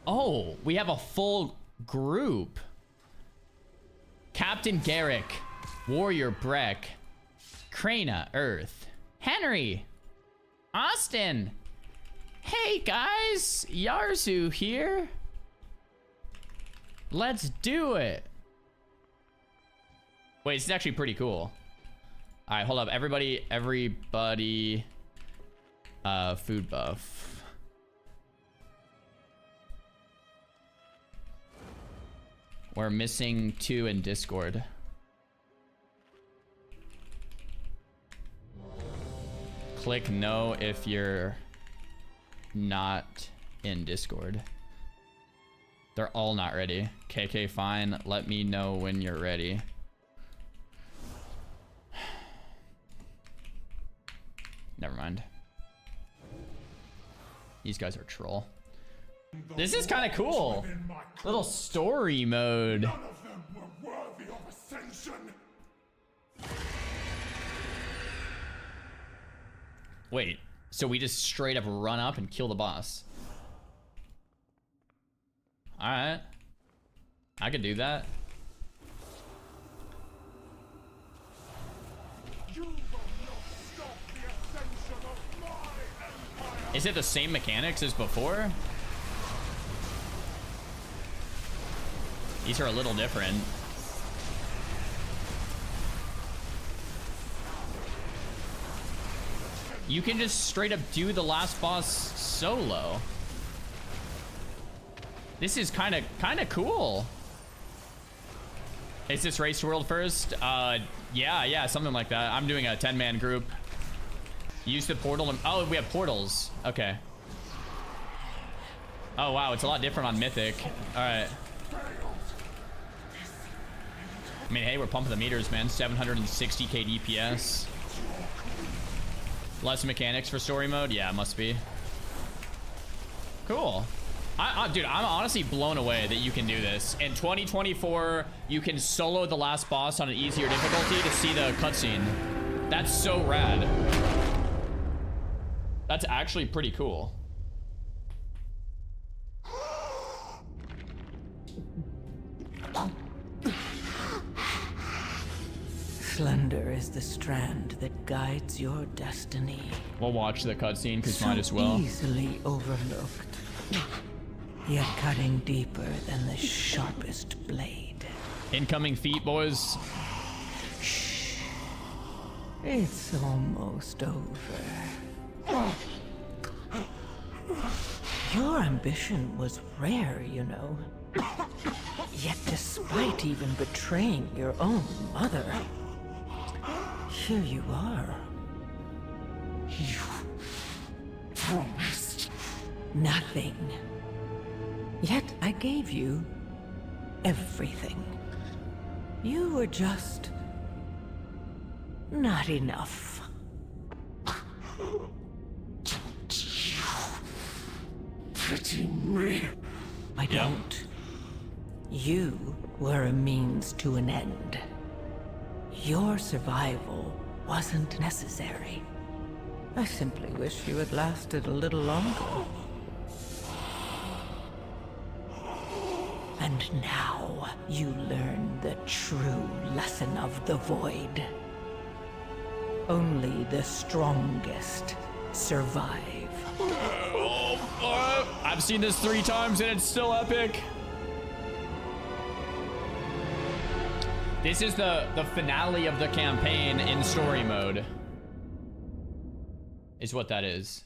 Oh, we have a full group. Captain Garrick, Warrior Breck, Krana, Earth, Henry, Austin. Hey guys, Xaryu here. Let's do it. Wait, this is actually pretty cool. All right, hold up. Everybody, food buff. We're missing 2 in Discord. Click no if you're not in Discord. They're all not ready. KK, fine. Let me know when you're ready. Never mind. These guys are troll. This is kind of cool. Little story mode. None of them were worthy of ascension. Wait, so we just straight up run up and kill the boss? All right, I could do that. Is it the same mechanics as before? These are a little different. You can just straight up do the last boss solo. This is kind of cool. Is this race world first? Yeah, something like that. I'm doing a 10-man group. Use the portal. Oh, we have portals. Okay. Oh, wow. It's a lot different on Mythic. All right. I mean, hey, we're pumping the meters, man. 760k DPS. Less mechanics for story mode? Yeah, it must be. Cool. Dude, I'm honestly blown away that you can do this. In 2024, you can solo the last boss on an easier difficulty to see the cutscene. That's so rad. That's actually pretty cool. Slender is the strand that guides your destiny. We'll watch the cutscene because might as well. Easily overlooked, yet cutting deeper than the sharpest blade. Incoming feet, boys. Shh. It's almost over. Your ambition was rare, you know. Yet despite even betraying your own mother, here you are. You promised nothing. Yet I gave you everything. You were just not enough. Pity me. I don't. You were a means to an end. Your survival wasn't necessary. I simply wish you had lasted a little longer. And now you learn the true lesson of the Void. Only the strongest survive. I've seen this 3 times and it's still epic. This is the finale of the campaign in story mode. Is what that is.